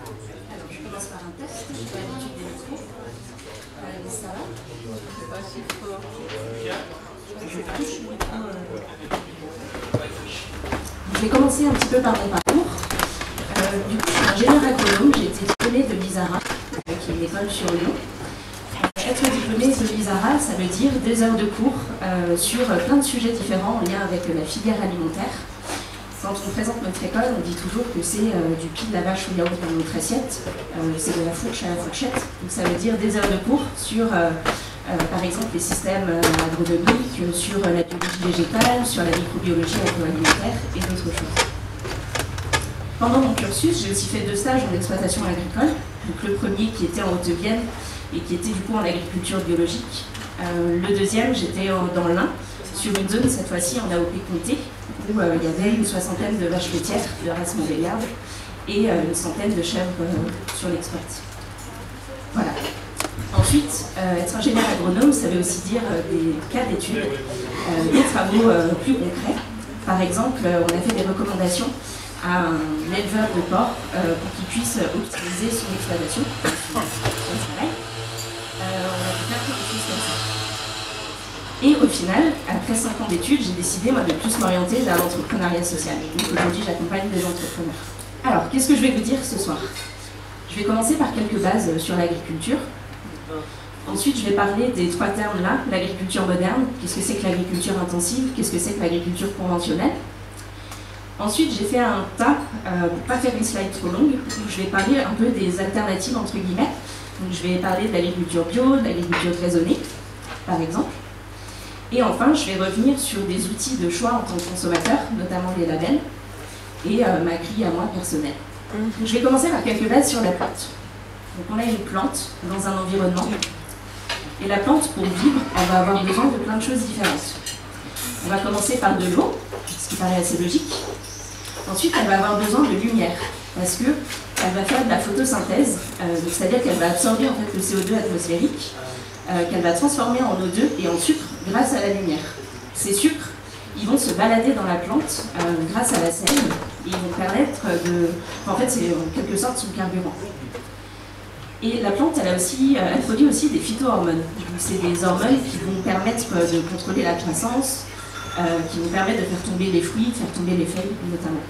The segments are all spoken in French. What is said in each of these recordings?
Alors, je commence par un test. Je fais l'habitude des micros. Ça va? C'est pas si fort. Je vais commencer un petit peu par mon parcours. Du coup, je suis ingénieur agronome. J'ai été diplômée de l'ISARA, qui est une école sur Lyon. Être diplômée de l'ISARA, ça veut dire des heures de cours sur plein de sujets différents en lien avec la filière alimentaire. Quand on présente notre école, on dit toujours que c'est du pied de la vache au yaourt dans notre assiette, c'est de la fourche à la fourchette. Donc ça veut dire des heures de cours sur, par exemple, les systèmes agronomiques, sur la biologie végétale, sur la microbiologie agroalimentaire et d'autres choses. Pendant mon cursus, j'ai aussi fait 2 stages en exploitation agricole. Donc le premier qui était en Haute-Vienne et qui était du coup en agriculture biologique. Le deuxième, j'étais dans l'Ain, sur une zone cette fois-ci en AOP Comté, où il y avait une 60aine de vaches laitières de race Montbéliarde et une centaine de chèvres sur l'exploit. Voilà. Ensuite, être ingénieur agronome, ça veut aussi dire des cas d'études, des travaux plus concrets. Par exemple, on a fait des recommandations à un éleveur de porc pour qu'il puisse optimiser son exploitation, son travail. On a pu faire quelque chose comme ça. Et au final, après 5 ans d'études, j'ai décidé moi, de plus m'orienter vers l'entrepreneuriat social. Donc aujourd'hui, j'accompagne des entrepreneurs. Alors, qu'est-ce que je vais vous dire ce soir? Je vais commencer par quelques bases sur l'agriculture. Ensuite, je vais parler des 3 termes là, l'agriculture moderne, qu'est-ce que c'est que l'agriculture intensive, qu'est-ce que c'est que l'agriculture conventionnelle. Ensuite, j'ai fait un tas, pour ne pas faire une slide trop longue, où je vais parler un peu des alternatives entre guillemets. Donc, je vais parler de l'agriculture bio, de l'agriculture raisonnée, par exemple. Et enfin, je vais revenir sur des outils de choix en tant que consommateur, notamment les labels, et ma grille à moi personnelle. Je vais commencer par quelques bases sur la plante. Donc on a une plante dans un environnement, et la plante, pour vivre, elle va avoir besoin de plein de choses différentes. On va commencer par de l'eau, ce qui paraît assez logique. Ensuite, elle va avoir besoin de lumière, parce qu'elle va faire de la photosynthèse, c'est-à-dire qu'elle va absorber en fait, le CO2 atmosphérique, qu'elle va transformer en O2 et en sucre grâce à la lumière. Ces sucres, ils vont se balader dans la plante grâce à la sève et ils vont permettre de... En fait, c'est en quelque sorte son carburant. Et la plante, elle produit aussi des phytohormones. C'est des hormones qui vont permettre de contrôler la croissance, qui vont permettre de faire tomber les fruits, de faire tomber les feuilles notamment.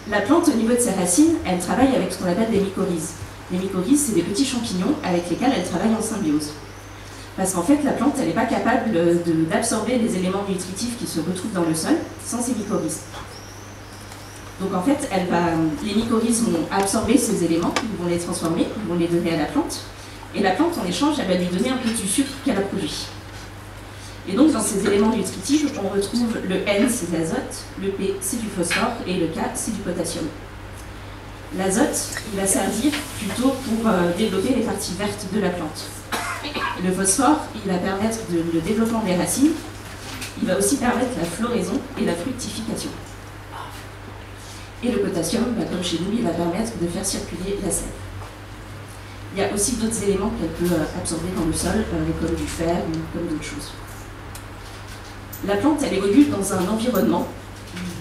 La plante, au niveau de ses racines, elle travaille avec ce qu'on appelle des mycorhizes. Les mycorhizes, c'est des petits champignons avec lesquels elle travaille en symbiose. Parce qu'en fait, la plante, elle n'est pas capable d'absorber les éléments nutritifs qui se retrouvent dans le sol sans ces mycorhizes. Donc en fait, les mycorhizes vont absorber ces éléments, ils vont les transformer, ils vont les donner à la plante. Et la plante, en échange, elle va lui donner un peu du sucre qu'elle a produit. Et donc dans ces éléments nutritifs, on retrouve le N, c'est de l'azote, le P, c'est du phosphore, et le K, c'est du potassium. L'azote, il va servir plutôt pour développer les parties vertes de la plante. Le phosphore, il va permettre le développement des racines. Il va aussi permettre la floraison et la fructification. Et le potassium, comme chez nous, il va permettre de faire circuler la sève. Il y a aussi d'autres éléments qu'elle peut absorber dans le sol, comme du fer ou comme d'autres choses. La plante, elle évolue dans un environnement.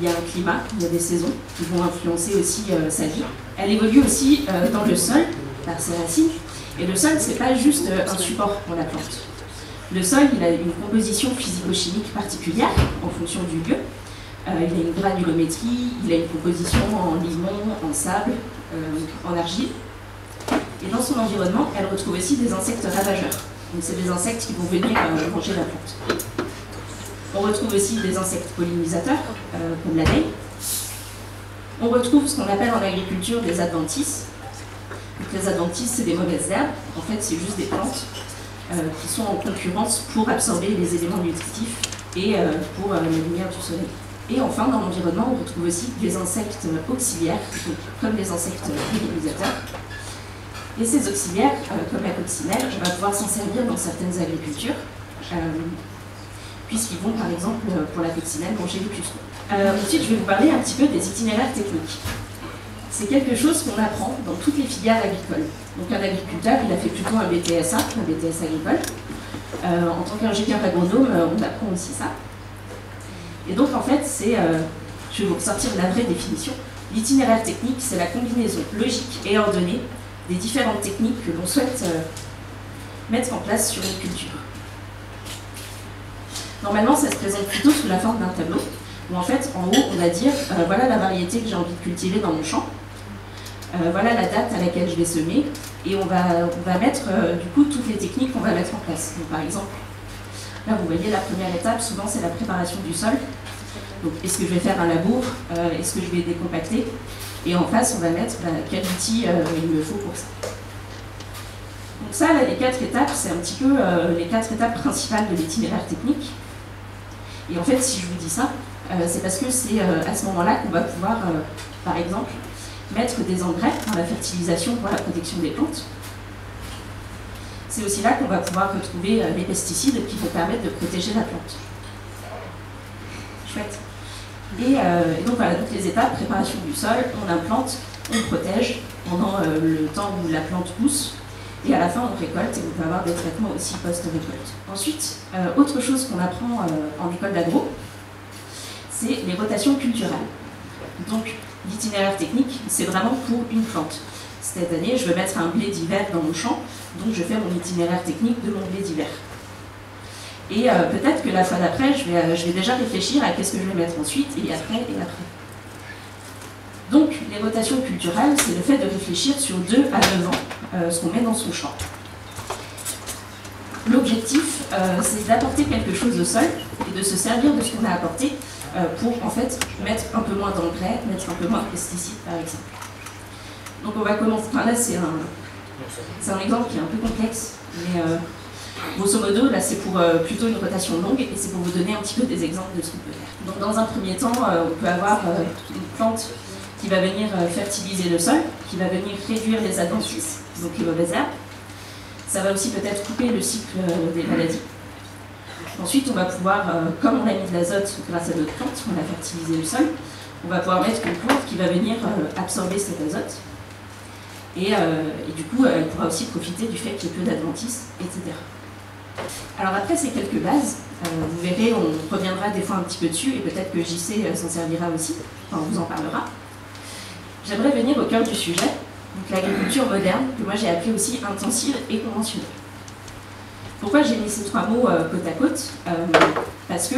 Il y a un climat, il y a des saisons qui vont influencer aussi sa vie. Elle évolue aussi dans le sol, par ses racines. Et le sol, ce n'est pas juste un support pour la plante. Le sol, il a une composition physico-chimique particulière en fonction du lieu. Il a une granulométrie, il a une composition en limon, en sable, en argile. Et dans son environnement, elle retrouve aussi des insectes ravageurs. Donc c'est des insectes qui vont venir manger la plante. On retrouve aussi des insectes pollinisateurs, comme l'abeille. On retrouve ce qu'on appelle en agriculture des adventices. Donc les adventices, c'est des mauvaises herbes. En fait, c'est juste des plantes qui sont en concurrence pour absorber les éléments nutritifs et pour la lumière du soleil. Et enfin, dans l'environnement, on retrouve aussi des insectes auxiliaires, comme les insectes pollinisateurs. Et ces auxiliaires, comme la coccinelle, on va pouvoir s'en servir dans certaines agricultures, puisqu'ils vont, par exemple, pour la coccinelle, manger les pucerons. Ensuite, je vais vous parler un petit peu des itinéraires techniques. C'est quelque chose qu'on apprend dans toutes les filières agricoles. Donc un agriculteur, il a fait plutôt un BTSA, un BTS agricole. En tant qu'ingénieur agronome, on apprend aussi ça. Et donc en fait, je vais vous ressortir la vraie définition. L'itinéraire technique, c'est la combinaison logique et ordonnée des différentes techniques que l'on souhaite mettre en place sur une culture. Normalement, ça se présente plutôt sous la forme d'un tableau, où en fait, en haut, on va dire voilà la variété que j'ai envie de cultiver dans mon champ, voilà la date à laquelle je vais semer, et on va mettre du coup toutes les techniques qu'on va mettre en place. Donc, par exemple, là vous voyez la première étape, souvent c'est la préparation du sol. Donc est-ce que je vais faire un labour, est-ce que je vais décompacter, et en face on va mettre quel outil il me faut pour ça. Donc ça, là, les 4 étapes, c'est un petit peu les 4 étapes principales de l'itinéraire technique. Et en fait, si je vous dis ça, c'est parce que c'est à ce moment-là qu'on va pouvoir, par exemple, mettre des engrais dans la fertilisation pour la protection des plantes. C'est aussi là qu'on va pouvoir retrouver les pesticides qui vont permettre de protéger la plante. Chouette. Et donc voilà, toutes les étapes, préparation du sol, on implante, on protège pendant le temps où la plante pousse, et à la fin on récolte, et on peut avoir des traitements aussi post-récolte. Ensuite, autre chose qu'on apprend en école d'agro, c'est les rotations culturelles. Donc l'itinéraire technique, c'est vraiment pour une plante. Cette année, je veux mettre un blé d'hiver dans mon champ, donc je fais mon itinéraire technique de mon blé d'hiver. Et peut-être que la fois d'après, je vais déjà réfléchir à qu'est-ce que je vais mettre ensuite, et après, et après. Donc, les rotations culturelles, c'est le fait de réfléchir sur 2 à 9 ans ce qu'on met dans son champ. L'objectif, c'est d'apporter quelque chose au sol et de se servir de ce qu'on a apporté pour, en fait, mettre un peu moins d'engrais, mettre un peu moins de pesticides, par exemple. Donc, on va commencer. Enfin, là, c'est un exemple qui est un peu complexe, mais grosso modo, là, c'est pour plutôt une rotation longue, et c'est pour vous donner un petit peu des exemples de ce qu'on peut faire. Donc, dans un premier temps, on peut avoir une plante qui va venir fertiliser le sol, qui va venir réduire les adventices, donc les mauvaises herbes. Ça va aussi peut-être couper le cycle des maladies. Ensuite, on va pouvoir, comme on a mis de l'azote grâce à notre plante, on a fertilisé le sol, on va pouvoir mettre une plante qui va venir absorber cet azote. Et du coup, elle pourra aussi profiter du fait qu'il y ait peu d'adventices, etc. Alors après ces quelques bases, vous verrez, on reviendra des fois un petit peu dessus, et peut-être que JC s'en servira aussi, enfin on vous en parlera. J'aimerais venir au cœur du sujet, donc l'agriculture moderne, que moi j'ai appelée aussi intensive et conventionnelle. Pourquoi j'ai mis ces 3 mots côte à côte? Parce que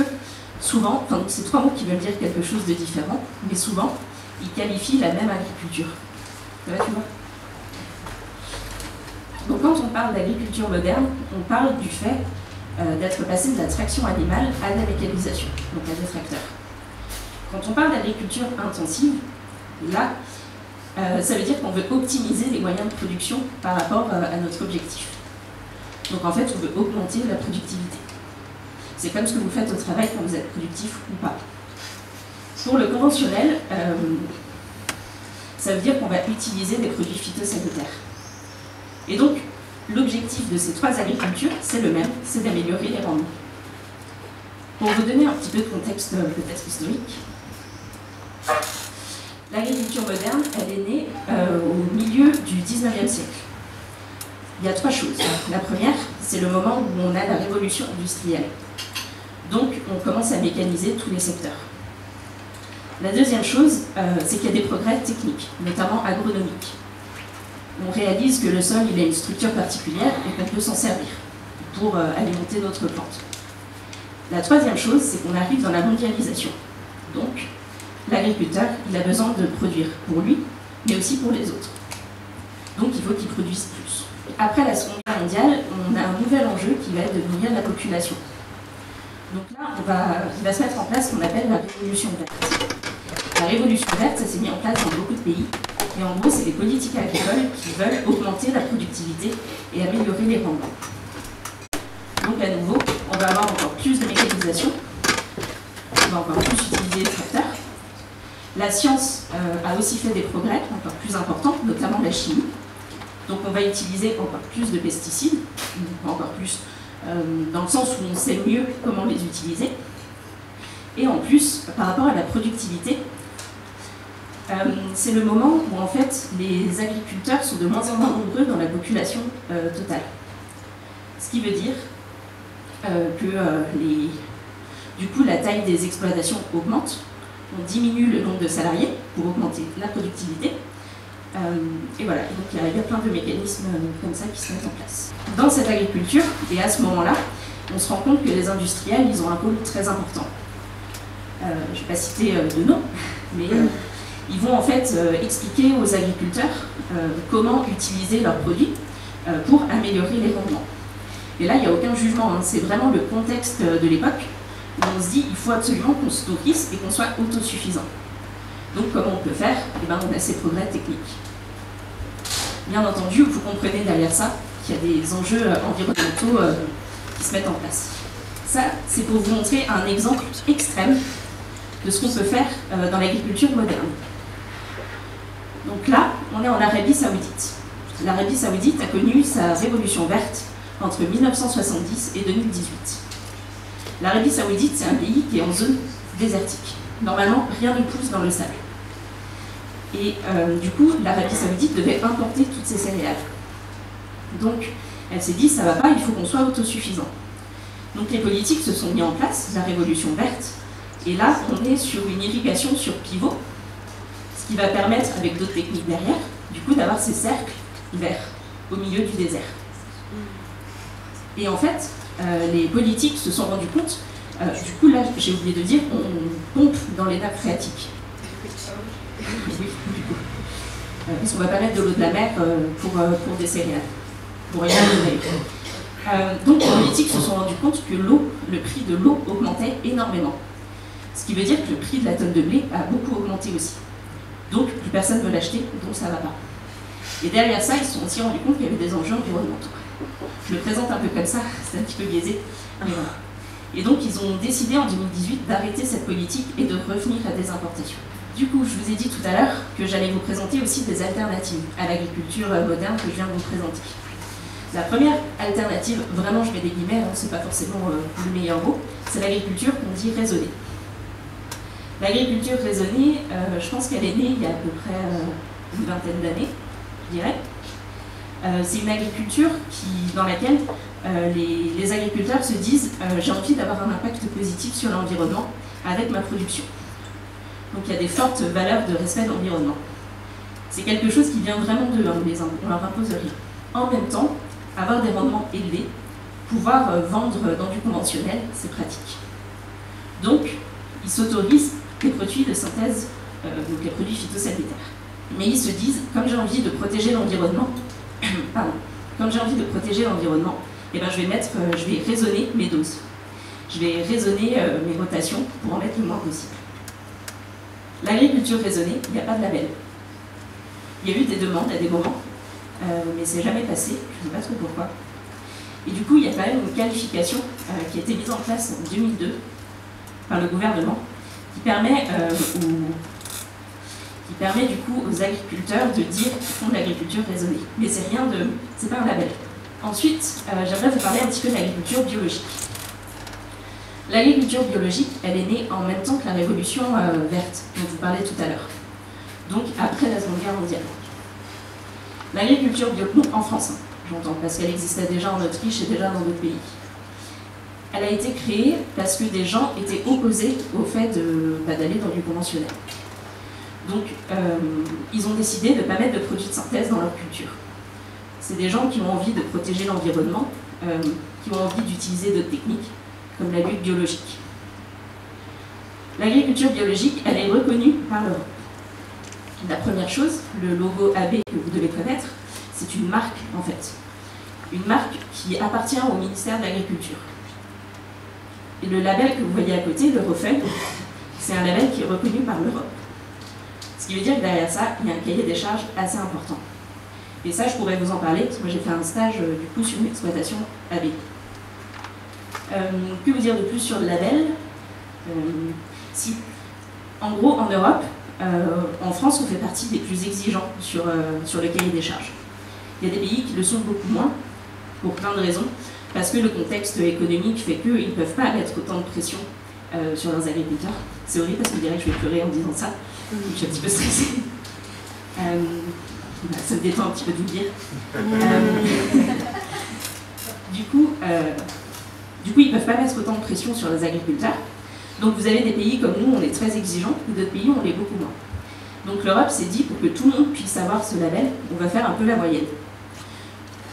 souvent, enfin c'est 3 mots qui veulent dire quelque chose de différent, mais souvent, ils qualifient la même agriculture. Ça va, tu vois? Donc quand on parle d'agriculture moderne, on parle du fait d'être passé de la traction animale à la mécanisation, donc à des tracteurs. Quand on parle d'agriculture intensive, là, ça veut dire qu'on veut optimiser les moyens de production par rapport à notre objectif. Donc en fait, on veut augmenter la productivité. C'est comme ce que vous faites au travail quand vous êtes productif ou pas. Pour le conventionnel, ça veut dire qu'on va utiliser des produits phytosanitaires. Et donc, l'objectif de ces 3 agricultures, c'est le même, c'est d'améliorer les rendements. Pour vous donner un petit peu de contexte peut-être historique, l'agriculture moderne, elle est née au milieu du 19e siècle. Il y a 3 choses. La première, c'est le moment où on a la révolution industrielle. Donc, on commence à mécaniser tous les secteurs. La deuxième chose, c'est qu'il y a des progrès techniques, notamment agronomiques. On réalise que le sol il a une structure particulière et qu'on peut s'en servir pour alimenter notre plante. La troisième chose, c'est qu'on arrive dans la mondialisation. Donc, l'agriculteur, il a besoin de produire pour lui, mais aussi pour les autres. Donc, il faut qu'il produise plus. Après la Seconde Guerre mondiale, on a un nouvel enjeu qui va être de nourrir la population. Donc là, il va se mettre en place ce qu'on appelle la révolution verte. La révolution verte, ça s'est mis en place dans beaucoup de pays. Et en gros, c'est les politiques agricoles qui veulent augmenter la productivité et améliorer les rendements. Donc à nouveau, on va avoir encore plus de mécanisation, on va encore plus utiliser les tracteurs. La science a aussi fait des progrès encore plus importants, notamment la chimie. Donc on va utiliser encore plus de pesticides, encore plus dans le sens où on sait mieux comment les utiliser. Et en plus, par rapport à la productivité, c'est le moment où en fait les agriculteurs sont de moins en moins nombreux dans la population totale. Ce qui veut dire que du coup la taille des exploitations augmente, on diminue le nombre de salariés pour augmenter la productivité. Et voilà, et donc il y a plein de mécanismes comme ça qui se mettent en place. Dans cette agriculture, et à ce moment-là, on se rend compte que les industriels, ils ont un rôle très important. Je ne vais pas citer de nom, mais ils vont en fait expliquer aux agriculteurs comment utiliser leurs produits pour améliorer les rendements. Et là, il n'y a aucun jugement, hein. C'est vraiment le contexte de l'époque où on se dit il faut absolument qu'on se nourrisse et qu'on soit autosuffisant. Donc comment on peut faire? Eh ben, on a ces progrès techniques. Bien entendu, vous comprenez derrière ça qu'il y a des enjeux environnementaux qui se mettent en place. Ça, c'est pour vous montrer un exemple extrême de ce qu'on peut faire dans l'agriculture moderne. Donc là, on est en Arabie Saoudite. L'Arabie Saoudite a connu sa révolution verte entre 1970 et 2018. L'Arabie Saoudite, c'est un pays qui est en zone désertique. Normalement, rien ne pousse dans le sable. Et du coup, l'Arabie Saoudite devait importer toutes ces céréales. Donc, elle s'est dit, ça va pas, il faut qu'on soit autosuffisant. Donc les politiques se sont mis en place, la révolution verte, et là, on est sur une irrigation sur pivot, ce qui va permettre, avec d'autres techniques derrière, du coup, d'avoir ces cercles verts au milieu du désert. Et en fait, les politiques se sont rendus compte, du coup, là, j'ai oublié de dire, on pompe dans les nappes phréatiques. Oui, du coup. Parce qu'on ne va pas mettre de l'eau de la mer pour des céréales, pour rien donner. Donc les politiques se sont rendus compte que le prix de l'eau augmentait énormément. Ce qui veut dire que le prix de la tonne de blé a beaucoup augmenté aussi. Donc plus personne ne veut l'acheter, donc ça ne va pas. Et derrière ça, ils se sont aussi rendus compte qu'il y avait des enjeux environnementaux. Je le présente un peu comme ça, c'est un petit peu biaisé. Mais voilà. Et donc ils ont décidé en 2018 d'arrêter cette politique et de revenir à des importations. Du coup, je vous ai dit tout à l'heure que j'allais vous présenter aussi des alternatives à l'agriculture moderne que je viens de vous présenter. La première alternative, vraiment je mets des guillemets, hein, c'est pas forcément le meilleur mot, c'est l'agriculture qu'on dit raisonnée. L'agriculture raisonnée, je pense qu'elle est née il y a à peu près une vingtaine d'années, je dirais. C'est une agriculture dans laquelle les agriculteurs se disent j'ai envie d'avoir un impact positif sur l'environnement avec ma production. Donc il y a des fortes valeurs de respect de l'environnement. C'est quelque chose qui vient vraiment d'eux, on leur impose rien. En même temps, avoir des rendements élevés, pouvoir vendre dans du conventionnel, c'est pratique. Donc, ils s'autorisent les produits de synthèse, donc les produits phytosanitaires. Mais ils se disent, comme j'ai envie de protéger l'environnement, eh ben, je vais raisonner mes doses. Je vais raisonner mes rotations pour en mettre le moins possible. L'agriculture raisonnée, il n'y a pas de label. Il y a eu des demandes à des moments, mais c'est jamais passé, je ne sais pas trop pourquoi. Et du coup, il y a quand même une qualification qui a été mise en place en 2002 par le gouvernement, qui permet du coup aux agriculteurs de dire qu'ils font de l'agriculture raisonnée. Mais c'est pas un label. Ensuite, j'aimerais vous parler un petit peu de l'agriculture biologique. L'agriculture biologique, elle est née en même temps que la révolution verte, dont je vous parlais tout à l'heure. Donc après la Seconde Guerre mondiale. L'agriculture biologique, en France, hein, j'entends, parce qu'elle existait déjà en Autriche et déjà dans d'autres pays. Elle a été créée parce que des gens étaient opposés au fait d'aller dans du conventionnel. Donc ils ont décidé de ne pas mettre de produits de synthèse dans leur culture. C'est des gens qui ont envie de protéger l'environnement, qui ont envie d'utiliser d'autres techniques, comme la lutte biologique. L'agriculture biologique, elle est reconnue par l'Europe. La première chose, le logo AB que vous devez connaître, c'est une marque en fait. Une marque qui appartient au ministère de l'Agriculture. Et le label que vous voyez à côté, le REFEL, c'est un label qui est reconnu par l'Europe. Ce qui veut dire que derrière ça, il y a un cahier des charges assez important. Et ça, je pourrais vous en parler, parce que moi j'ai fait un stage du coup sur une exploitation AB. Que vous dire de plus sur le label? En gros, en Europe, en France, on fait partie des plus exigeants sur le cahier des charges. Il y a des pays qui le sont beaucoup moins, pour plein de raisons, parce que le contexte économique fait qu'ils ne peuvent pas mettre autant de pression sur leurs agriculteurs. C'est horrible parce qu'on dirait que je vais pleurer en disant ça, je suis un petit peu stressée. Ça me détend un petit peu de vous le dire. Du coup, ils ne peuvent pas mettre autant de pression sur les agriculteurs. Donc vous avez des pays comme nous, on est très exigeants, et d'autres pays, on l'est beaucoup moins. Donc l'Europe s'est dit, pour que tout le monde puisse avoir ce label, on va faire un peu la moyenne.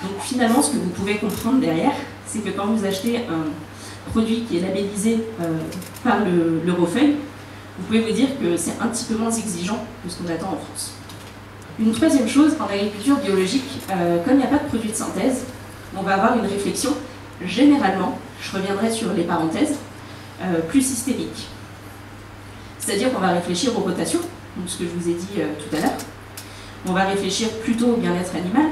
Donc finalement, ce que vous pouvez comprendre derrière, c'est que quand vous achetez un produit qui est labellisé par l'Eurofeuille, vous pouvez vous dire que c'est un petit peu moins exigeant que ce qu'on attend en France. Une troisième chose, en agriculture biologique, comme il n'y a pas de produit de synthèse, on va avoir une réflexion, généralement, je reviendrai sur les parenthèses, plus systémique. C'est-à-dire qu'on va réfléchir aux rotations, donc ce que je vous ai dit tout à l'heure. On va réfléchir plutôt au bien-être animal.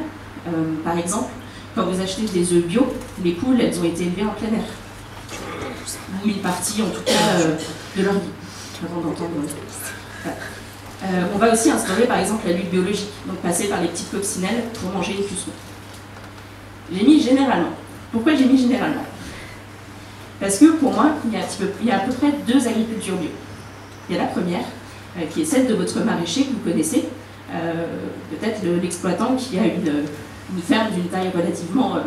Par exemple, quand vous achetez des œufs bio, les poules, elles ont été élevées en plein air. Ou une partie, en tout cas, de leur vie, avant d'entendre. Voilà. On va aussi instaurer par exemple la lutte biologique, donc passer par les petites coccinelles pour manger une puceron. J'ai mis généralement. Pourquoi j'ai mis généralement? Parce que pour moi, il y a à peu près deux agricultures bio. Il y a la première, qui est celle de votre maraîcher que vous connaissez, peut-être l'exploitant qui a une ferme d'une taille relativement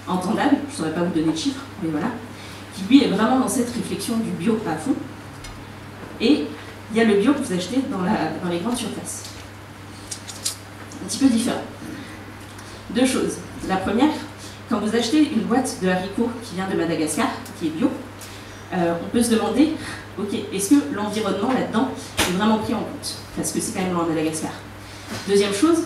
entendable, je ne saurais pas vous donner de chiffres, mais voilà, qui lui est vraiment dans cette réflexion du bio à fond. Et il y a le bio que vous achetez dans les grandes surfaces. Un petit peu différent. Deux choses. La première, quand vous achetez une boîte de haricots qui vient de Madagascar, qui est bio, on peut se demander, ok, est-ce que l'environnement là-dedans est vraiment pris en compte? Parce que c'est quand même loin de Madagascar. Deuxième chose,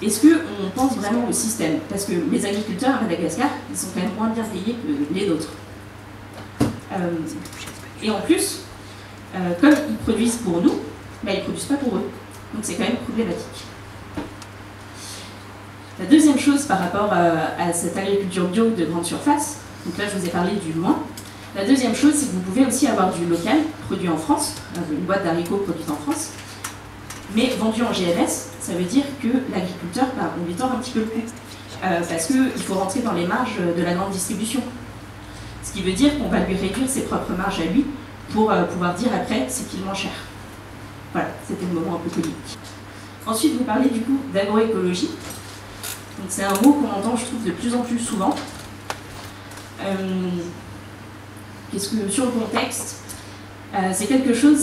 est-ce qu'on pense vraiment au système? Parce que les agriculteurs à Madagascar, ils sont quand même moins bien payés que les nôtres. Et en plus, comme ils produisent pour nous, bah, ils ne produisent pas pour eux. Donc c'est quand même problématique. La deuxième chose par rapport à cette agriculture bio de grande surface, donc là je vous ai parlé du moins, la deuxième chose c'est que vous pouvez aussi avoir du local, produit en France, une boîte d'haricots produite en France, mais vendu en GMS, ça veut dire que l'agriculteur, bah, on lui tord un petit peu le coup, parce qu'il faut rentrer dans les marges de la grande distribution. Ce qui veut dire qu'on va lui réduire ses propres marges à lui, pour pouvoir dire après c'est qu'il est moins cher. Voilà, c'était le moment un peu polémique. Ensuite, vous parlez du coup d'agroécologie. Donc c'est un mot qu'on entend, je trouve, de plus en plus souvent. Qu'est-ce que sur le contexte, c'est quelque chose,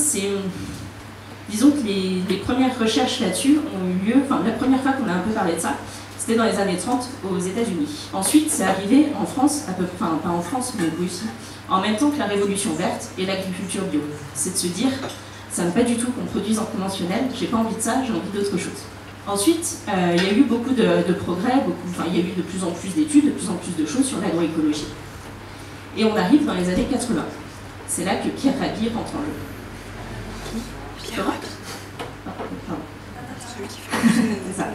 disons que les premières recherches là-dessus ont eu lieu, enfin la première fois qu'on a un peu parlé de ça, c'était dans les années 30 aux États-Unis. Ensuite, c'est arrivé en France, enfin pas en France, mais aussi, en même temps que la révolution verte et l'agriculture bio. C'est de se dire, ça ne veut pas du tout qu'on produise en conventionnel, j'ai pas envie de ça, j'ai envie d'autre chose. Ensuite, il y a eu beaucoup de progrès, il y a eu de plus en plus d'études, de plus en plus de choses sur l'agroécologie. Et on arrive dans les années 80. C'est là que Pierre Rabhi rentre en jeu. Pierre Rabhi. C'est ça.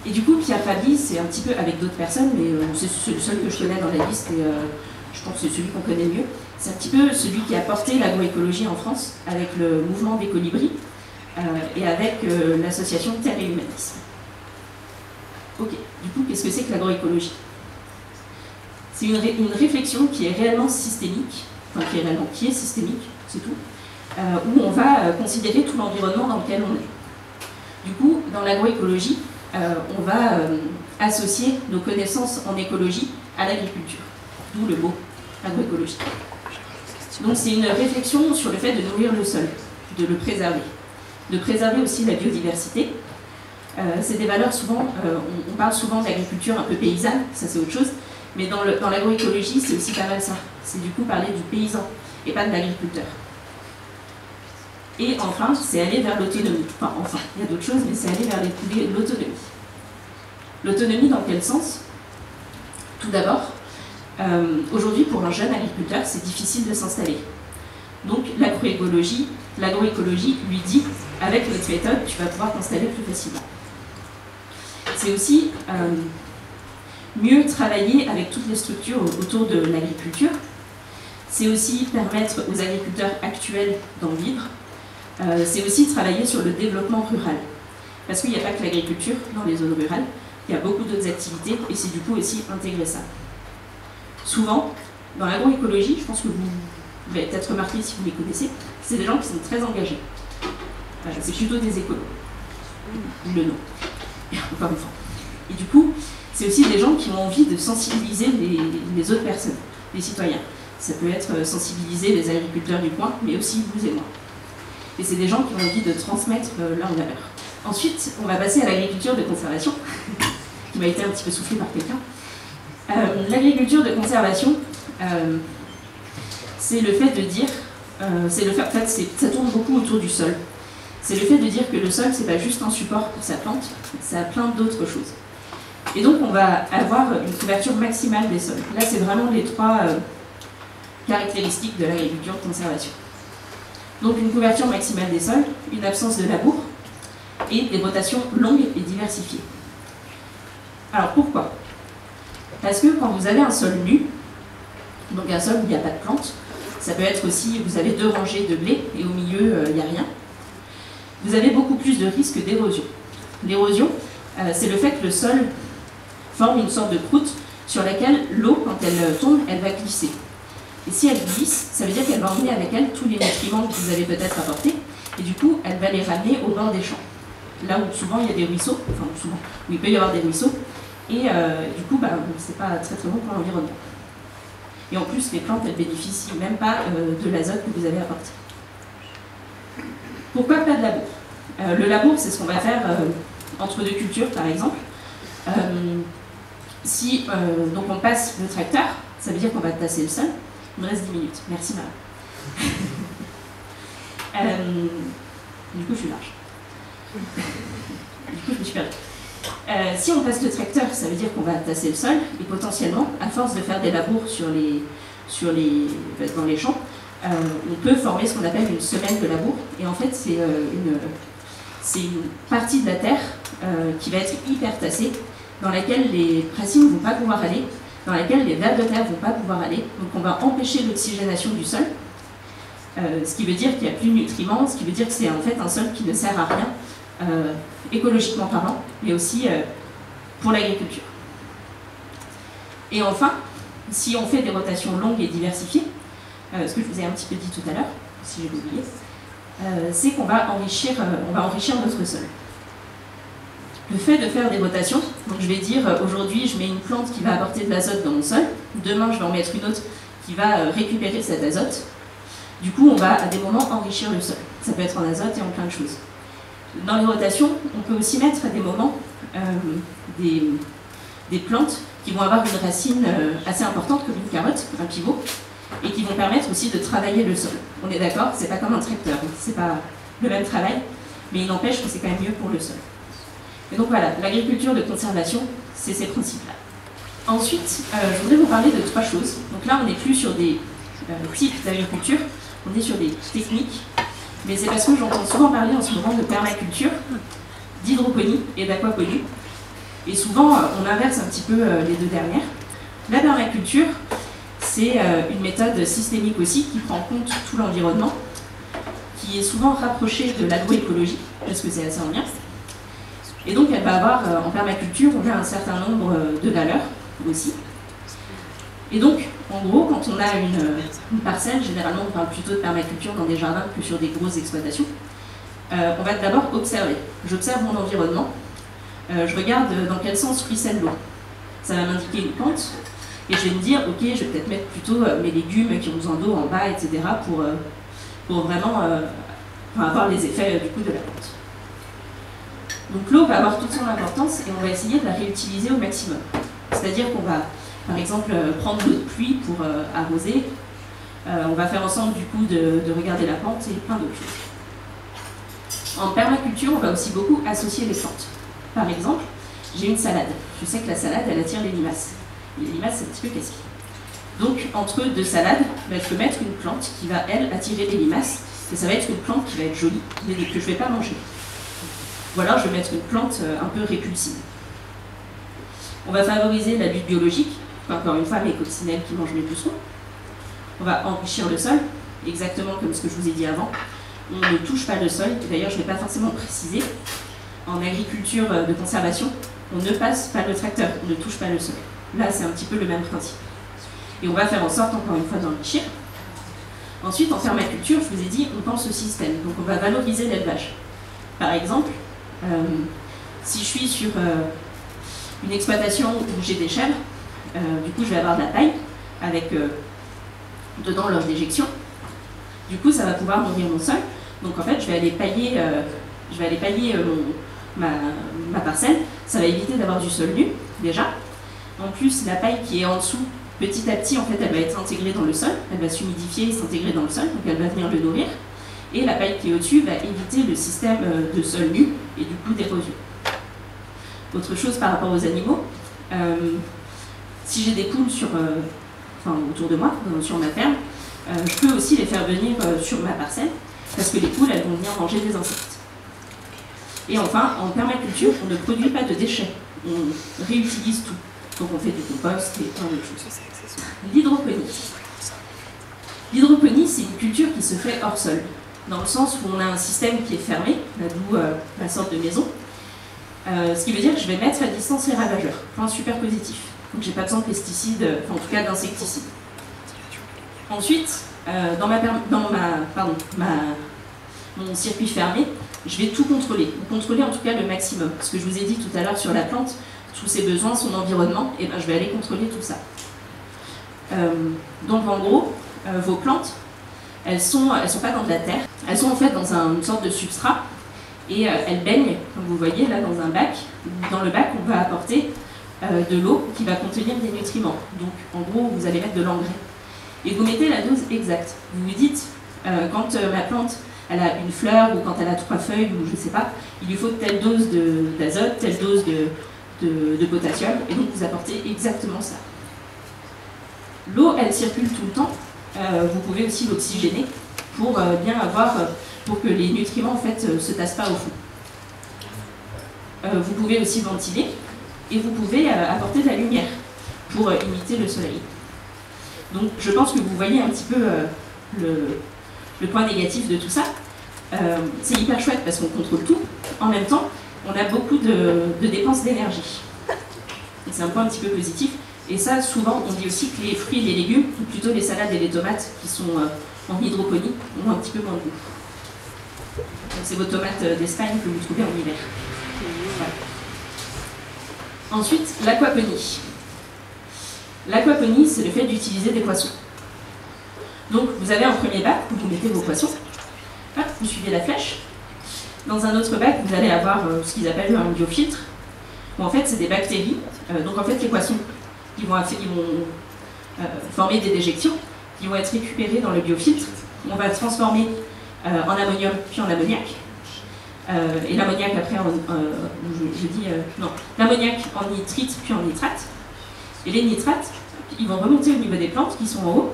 Et du coup, Pierre Rabhi, c'est un petit peu avec d'autres personnes, mais c'est le seul que je connais dans la liste et je pense que c'est celui qu'on connaît le mieux. C'est un petit peu celui qui a porté l'agroécologie en France avec le mouvement des colibris et avec l'association Terre et Humanisme. Ok, du coup, qu'est-ce que c'est que l'agroécologie? C'est une réflexion qui est réellement systémique, enfin qui est systémique, c'est tout, où on va considérer tout l'environnement dans lequel on est. Du coup, dans l'agroécologie, on va associer nos connaissances en écologie à l'agriculture, d'où le mot agroécologie. Donc c'est une réflexion sur le fait de nourrir le sol, de le préserver, de préserver aussi la biodiversité. C'est des valeurs souvent, on parle souvent d'agriculture un peu paysanne, ça c'est autre chose, mais dans l'agroécologie c'est aussi pas mal ça, c'est du coup parler du paysan et pas de l'agriculteur. Et enfin, c'est aller vers l'autonomie. Enfin, il y a d'autres choses, mais c'est aller vers l'autonomie. L'autonomie dans quel sens? Tout d'abord, aujourd'hui, pour un jeune agriculteur, c'est difficile de s'installer. Donc, l'agroécologie lui dit, avec notre méthode, tu vas pouvoir t'installer plus facilement. C'est aussi mieux travailler avec toutes les structures autour de l'agriculture. C'est aussi permettre aux agriculteurs actuels d'en vivre. C'est aussi travailler sur le développement rural. Parce qu'il n'y a pas que l'agriculture dans les zones rurales, il y a beaucoup d'autres activités et c'est du coup aussi intégrer ça. Souvent, dans l'agroécologie, je pense que vous l'avez peut-être remarqué si vous les connaissez, c'est des gens qui sont très engagés. C'est plutôt des écolos. Le nom. Encore une fois. Et du coup, c'est aussi des gens qui ont envie de sensibiliser les autres personnes, les citoyens. ça peut être sensibiliser les agriculteurs du coin, mais aussi vous et moi. Et c'est des gens qui ont envie de transmettre leurs valeurs. Ensuite, on va passer à l'agriculture de conservation, qui m'a été un petit peu soufflée par quelqu'un. L'agriculture de conservation, c'est le fait de dire, en fait, ça tourne beaucoup autour du sol. C'est le fait de dire que le sol, c'est pas juste un support pour sa plante, ça a plein d'autres choses. Et donc, on va avoir une couverture maximale des sols. Là, c'est vraiment les trois caractéristiques de l'agriculture de conservation. Donc, une couverture maximale des sols, une absence de labour et des rotations longues et diversifiées. Alors, pourquoi ? Parce que quand vous avez un sol nu, donc un sol où il n'y a pas de plantes, ça peut être aussi, vous avez 2 rangées de blé et au milieu, il n'y a rien, vous avez beaucoup plus de risques d'érosion. L'érosion, c'est le fait que le sol forme une sorte de croûte sur laquelle l'eau, quand elle tombe, elle va glisser. Et si elle glisse, ça veut dire qu'elle va emmener avec elle tous les nutriments que vous avez peut-être apportés, et du coup, elle va les ramener au bord des champs. Là où souvent il y a des ruisseaux, enfin souvent, où il peut y avoir des ruisseaux, et du coup, c'est pas très très bon pour l'environnement. Et en plus, les plantes, elles bénéficient même pas de l'azote que vous avez apporté. Pourquoi pas de labour ? Le labour, c'est ce qu'on va faire entre 2 cultures, par exemple. Si donc on passe le tracteur, ça veut dire qu'on va tasser le sol. Il me reste 10 minutes. Merci, Marie. Du coup, je suis large. Du coup, je me suis perdue. Si on passe le tracteur, ça veut dire qu'on va tasser le sol, et potentiellement, à force de faire des labours dans les champs, on peut former ce qu'on appelle une semaine de labour. Et en fait, c'est une partie de la terre qui va être hyper tassée, dans laquelle les racines ne vont pas pouvoir aller, dans laquelle les vers de terre ne vont pas pouvoir aller. Donc on va empêcher l'oxygénation du sol, ce qui veut dire qu'il n'y a plus de nutriments, ce qui veut dire que c'est en fait un sol qui ne sert à rien, écologiquement parlant, mais aussi pour l'agriculture. Et enfin, si on fait des rotations longues et diversifiées, ce que je vous ai un petit peu dit tout à l'heure, si j'ai oublié, c'est qu'on va enrichir notre sol. Le fait de faire des rotations, donc je vais dire aujourd'hui je mets une plante qui va apporter de l'azote dans mon sol, demain je vais en mettre une autre qui va récupérer cet azote. Du coup on va à des moments enrichir le sol. Ça peut être en azote et en plein de choses. Dans les rotations, on peut aussi mettre à des moments des plantes qui vont avoir une racine assez importante comme une carotte, un pivot, et qui vont permettre aussi de travailler le sol. On est d'accord, c'est pas comme un tracteur, c'est pas le même travail, mais il n'empêche que c'est quand même mieux pour le sol. Et donc voilà, l'agriculture de conservation, c'est ces principes-là. Ensuite, je voudrais vous parler de 3 choses. Donc là, on n'est plus sur des types d'agriculture, on est sur des techniques, mais c'est parce que j'entends souvent parler en ce moment de permaculture, d'hydroponie et d'aquaponie. Et souvent, on inverse un petit peu les 2 dernières. La permaculture, c'est une méthode systémique aussi qui prend en compte tout l'environnement, qui est souvent rapprochée de l'agroécologie, parce que c'est assez en lien. Et donc, elle va avoir, en permaculture, on a un certain nombre de valeurs aussi. Et donc, en gros, quand on a une parcelle, généralement on parle plutôt de permaculture dans des jardins que sur des grosses exploitations, on va d'abord observer. J'observe mon environnement, je regarde dans quel sens ruisselle l'eau. Ça va m'indiquer une pente, et je vais me dire, ok, je vais peut-être mettre plutôt mes légumes qui ont besoin d'eau en bas, etc., pour vraiment avoir les effets du coup de la pente. Donc l'eau va avoir toute son importance et on va essayer de la réutiliser au maximum. C'est-à-dire qu'on va, par exemple, prendre l'eau de pluie pour arroser. On va faire ensemble du coup de regarder la pente et plein d'autres choses. En permaculture, on va aussi beaucoup associer les plantes. Par exemple, j'ai une salade. Je sais que la salade, elle attire les limaces. Les limaces, c'est un petit peu casse-pied. Donc, entre 2 salades, je peux mettre une plante qui va, elle, attirer les limaces. Et ça va être une plante qui va être jolie, mais que je ne vais pas manger. Ou alors je vais mettre une plante un peu répulsive. On va favoriser la lutte biologique, encore une fois les coccinelles qui mangent les pucerons. On va enrichir le sol, exactement comme ce que je vous ai dit avant. On ne touche pas le sol, d'ailleurs je ne l'ai pas forcément précisé. En agriculture de conservation, on ne passe pas le tracteur, on ne touche pas le sol. Là c'est un petit peu le même principe. Et on va faire en sorte, encore une fois, d'enrichir. Ensuite, en permaculture, je vous ai dit, on pense au système. Donc on va valoriser l'élevage. Par exemple, si je suis sur une exploitation où j'ai des chèvres, du coup je vais avoir de la paille avec dedans lors d'éjection. Du coup, ça va pouvoir nourrir mon sol. Donc en fait, je vais aller pailler, ma parcelle. Ça va éviter d'avoir du sol nu, déjà. En plus, la paille qui est en dessous, petit à petit, en fait, elle va être intégrée dans le sol. Elle va s'humidifier et s'intégrer dans le sol, donc elle va venir le nourrir. Et la paille qui est au-dessus va éviter le système de sol nu et du coup d'érosion. Autre chose par rapport aux animaux, si j'ai des poules autour de moi, sur ma ferme, je peux aussi les faire venir sur ma parcelle, parce que les poules, elles vont venir manger des insectes. Et enfin, en permaculture, on ne produit pas de déchets, on réutilise tout. Donc on fait du compost et plein d'autres choses. L'hydroponie. L'hydroponie, c'est une culture qui se fait hors sol, dans le sens où on a un système qui est fermé, d'où la sorte de maison. Ce qui veut dire que je vais mettre à distance les ravageurs. Point super positif. Donc j'ai pas besoin de pesticides, en tout cas d'insecticides. Ensuite, dans mon circuit fermé, je vais tout contrôler. Contrôler en tout cas le maximum. Ce que je vous ai dit tout à l'heure sur la plante, tous ses besoins, son environnement, et ben je vais aller contrôler tout ça. Donc en gros, vos plantes, elles sont pas dans de la terre, elles sont en fait dans une sorte de substrat, et elles baignent, comme vous voyez là, dans un bac. Dans le bac, on va apporter de l'eau qui va contenir des nutriments. Donc en gros, vous allez mettre de l'engrais. Et vous mettez la dose exacte. Vous vous dites, quand ma plante elle a une fleur, ou quand elle a 3 feuilles, ou je sais pas, il lui faut telle dose d'azote, telle dose de potassium, et donc vous apportez exactement ça. L'eau, elle circule tout le temps. Vous pouvez aussi l'oxygéner pour bien avoir, pour que les nutriments en fait se tassent pas au fond. Vous pouvez aussi ventiler, et vous pouvez apporter de la lumière pour imiter le soleil. Donc je pense que vous voyez un petit peu le point négatif de tout ça. C'est hyper chouette parce qu'on contrôle tout. En même temps, on a beaucoup de dépenses d'énergie. C'est un point un petit peu positif. Et ça, souvent, on dit aussi que les fruits et les légumes, ou plutôt les salades et les tomates qui sont en hydroponie, ont un petit peu moins de goût. C'est vos tomates d'Espagne que vous trouvez en hiver. Voilà. Ensuite, l'aquaponie. L'aquaponie, c'est le fait d'utiliser des poissons. Donc, vous avez un premier bac où vous mettez vos poissons. Hop, vous suivez la flèche. Dans un autre bac, vous allez avoir ce qu'ils appellent un biofiltre, où en fait, c'est des bactéries. Donc, en fait, les poissons, ils vont former des déjections qui vont être récupérées dans le biofiltre. On va transformer en ammonium puis en ammoniac. Et l'ammoniac après, l'ammoniac en nitrite puis en nitrate. Et les nitrates, ils vont remonter au niveau des plantes qui sont en haut.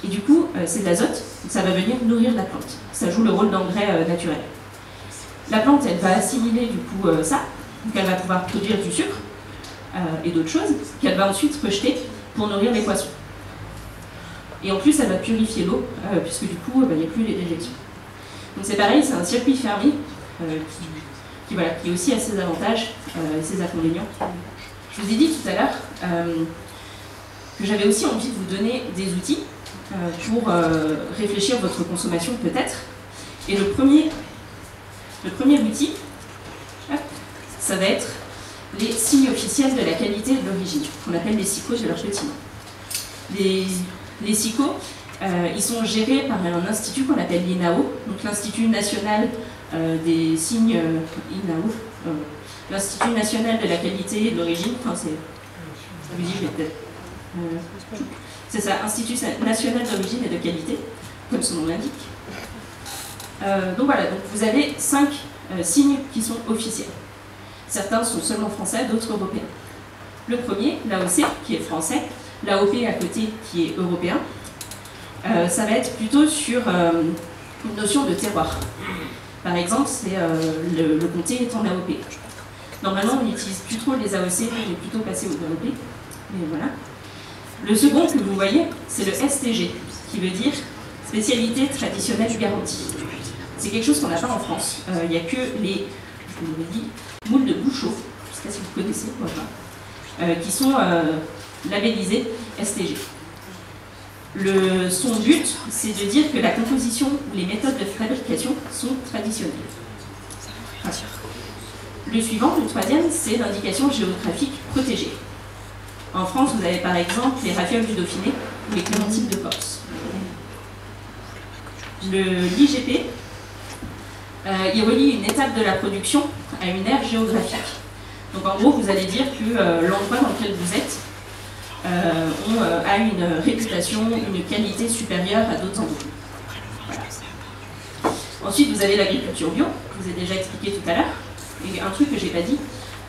Et du coup, c'est de l'azote, ça va venir nourrir la plante. Ça joue le rôle d'engrais naturel. La plante, elle va assimiler du coup ça, donc elle va pouvoir produire du sucre et d'autres choses, qu'elle va ensuite rejeter pour nourrir les poissons. Et en plus, elle va purifier l'eau, puisque du coup, il n'y a plus les déjections. Donc c'est pareil, c'est un circuit fermé qui aussi a ses avantages et ses inconvénients. Je vous ai dit tout à l'heure que j'avais aussi envie de vous donner des outils pour réfléchir votre consommation peut-être. Et le premier outil, ça va être les signes officiels de la qualité et de l'origine, qu'on appelle les SIQO de leur petit nom. Les SIQO, ils sont gérés par un institut qu'on appelle l'INAO, donc l'Institut National des Signes INAO, l'Institut National de la Qualité et de l'Origine, enfin c'est... je vais peut-être... c'est ça, Institut National d'Origine et de Qualité, comme son nom l'indique. Donc voilà, donc vous avez 5 signes qui sont officiels. Certains sont seulement français, d'autres européens. Le premier, l'AOC, qui est français, l'AOP à côté, qui est européen. Ça va être plutôt sur une notion de terroir. Par exemple, c'est le comté est en AOP. Normalement, on n'utilise plus trop les AOC, on est plutôt passé aux AOP. Mais voilà. Le second que vous voyez, c'est le STG, qui veut dire spécialité traditionnelle garantie. C'est quelque chose qu'on n'a pas en France. Il n'y a que les, je vous l'ai dit, moules de Bouchot, je ne sais pas si vous connaissez, voilà, qui sont labellisés STG. Son but, c'est de dire que la composition ou les méthodes de fabrication sont traditionnelles. Enfin, le suivant, le troisième, c'est l'indication géographique protégée. En France, vous avez par exemple les rafioles du Dauphiné ou les clémentines de Corse. L'IGP, il relie une étape de la production à une aire géographique. Donc en gros, vous allez dire que l'endroit dans lequel vous êtes a une réputation, une qualité supérieure à d'autres endroits. Voilà. Ensuite, vous avez l'agriculture bio, que je vous ai déjà expliqué tout à l'heure. Et un truc que je n'ai pas dit,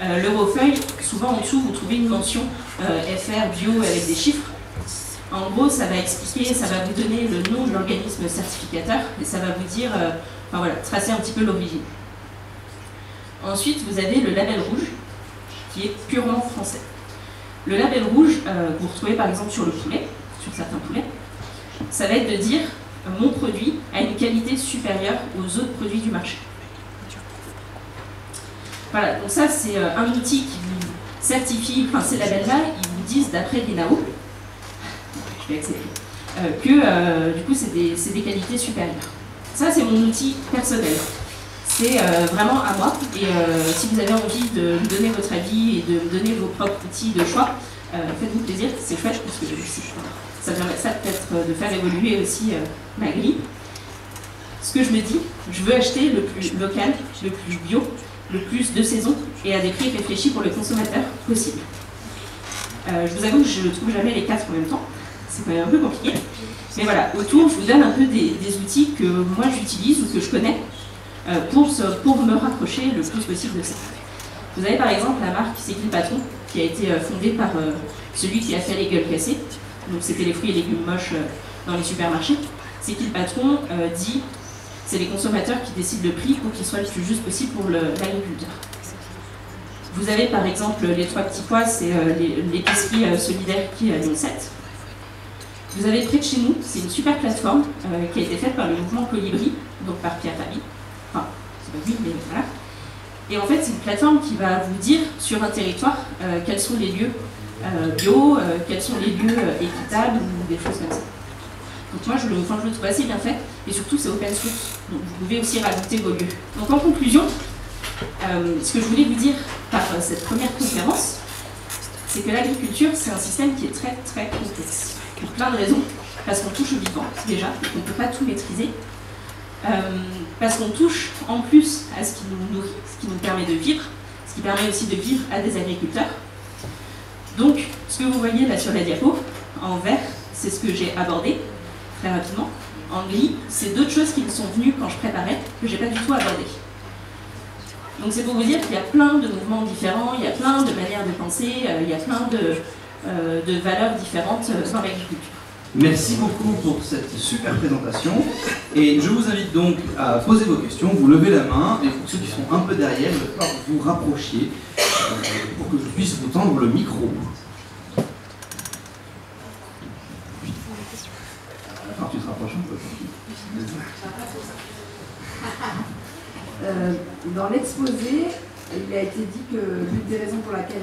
l'Eurofeuille, souvent en dessous, vous trouvez une mention FR bio avec des chiffres. En gros, ça va expliquer, ça va vous donner le nom de l'organisme certificateur et ça va vous dire, enfin voilà, tracer un petit peu l'origine. Ensuite, vous avez le label rouge, qui est purement français. Le label rouge, vous retrouvez par exemple sur le poulet, sur certains poulets, ça va être de dire mon produit a une qualité supérieure aux autres produits du marché. Voilà, donc ça c'est un outil qui vous certifie, enfin ces labels-là, ils vous disent d'après l'INAO, je vais accélérer, que du coup c'est des qualités supérieures. Ça c'est mon outil personnel. C'est vraiment à moi, et si vous avez envie de me donner votre avis et de me donner vos propres outils de choix, faites-vous plaisir, c'est chouette, parce que ça permet peut-être de faire évoluer aussi ma grille. Ce que je me dis, je veux acheter le plus local, le plus bio, le plus de saison, et à des prix réfléchis pour le consommateur possible. Je vous avoue que je ne trouve jamais les quatre en même temps, c'est quand même un peu compliqué, mais voilà, autour je vous donne un peu des outils que moi j'utilise ou que je connais, pour me rapprocher le plus possible de ça. Vous avez par exemple la marque C'est qui le patron, qui a été fondée par celui qui a fait les gueules cassées, donc c'était les fruits et légumes moches dans les supermarchés. C'est qui le patron dit c'est les consommateurs qui décident le prix pour qu'il soit le plus juste possible pour l'agriculteur. Vous avez par exemple les trois petits pois, c'est l'épicerie solidaire qui est à Lyon 7. Vous avez près de chez nous, c'est une super plateforme qui a été faite par le mouvement Colibri, donc par Pierre Fabi. Enfin, c'est pas lui, mais voilà. Et en fait, c'est une plateforme qui va vous dire sur un territoire quels sont les lieux bio, quels sont les lieux équitables ou des choses comme ça. Donc moi, je le trouve assez bien fait, et surtout c'est open source, donc vous pouvez aussi rajouter vos lieux. Donc en conclusion, ce que je voulais vous dire par cette première conférence, c'est que l'agriculture, c'est un système qui est très très complexe, pour plein de raisons. Parce qu'on touche au vivant, déjà, et qu'on ne peut pas tout maîtriser. Parce qu'on touche en plus à ce qui nous nourrit, ce qui nous permet de vivre, ce qui permet aussi de vivre à des agriculteurs. Donc, ce que vous voyez là sur la diapo, en vert, c'est ce que j'ai abordé, très rapidement. En gris, c'est d'autres choses qui me sont venues quand je préparais, que je n'ai pas du tout abordées. Donc c'est pour vous dire qu'il y a plein de mouvements différents, il y a plein de manières de penser, il y a plein de valeurs différentes dans l'agriculture. Merci beaucoup pour cette super présentation. Et je vous invite donc à poser vos questions, vous levez la main, et pour ceux qui sont un peu derrière, il va falloir que vous rapprochiez pour que je puisse vous tendre le micro. Alors tu te rapproches un peu. Dans l'exposé, il a été dit que l'une des raisons pour laquelle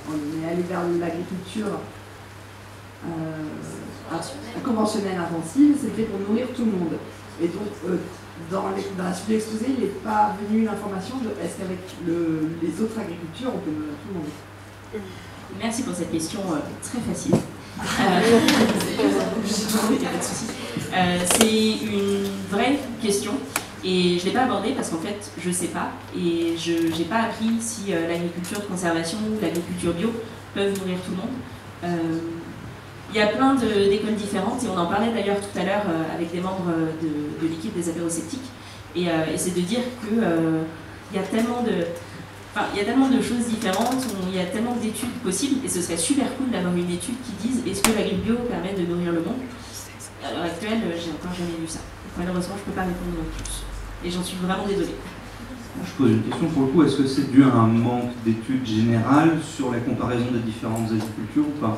on est allé vers l'agriculture conventionnelle intensive, c'était pour nourrir tout le monde. Et donc, dans la suite de l'exposé, il n'est pas venu l'information de est-ce qu'avec les autres agricultures, on peut nourrir tout le monde. Merci pour cette question très facile. C'est une vraie question. Et je ne l'ai pas abordée parce qu'en fait, je ne sais pas. Et je n'ai pas appris si l'agriculture de conservation ou l'agriculture bio peuvent nourrir tout le monde. Il y a plein d'écoles différentes, et on en parlait d'ailleurs tout à l'heure avec des membres de l'équipe des apérosceptiques. Et c'est de dire qu'il y a tellement de choses différentes, il y a tellement d'études possibles, et ce serait super cool d'avoir une étude qui dise est-ce que l'agri-bio permet de nourrir le monde. À l'heure actuelle, j'ai encore jamais vu ça. Malheureusement, je ne peux pas répondre plus. Et j'en suis vraiment désolée. Je pose une question pour le coup, est-ce que c'est dû à un manque d'études générales sur la comparaison des différentes agricultures ou pas?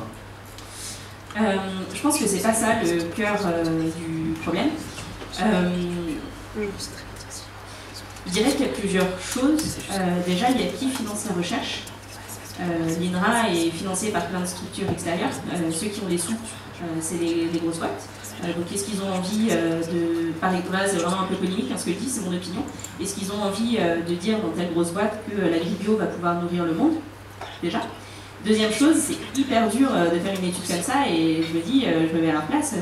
Je pense que c'est pas ça le cœur du problème. Je dirais qu'il y a plusieurs choses. Déjà, il y a qui finance la recherche. L'INRA est financé par plein de structures extérieures. Ceux qui ont les sous, c'est les grosses boîtes. Donc est-ce qu'ils ont envie de, par exemple, c'est vraiment un peu polémique ce que je dis, c'est mon opinion, est-ce qu'ils ont envie de dire dans telle grosse boîte que l'agri-bio va pouvoir nourrir le monde, déjà? Deuxième chose, c'est hyper dur de faire une étude comme ça et je me dis, je me mets à leur place,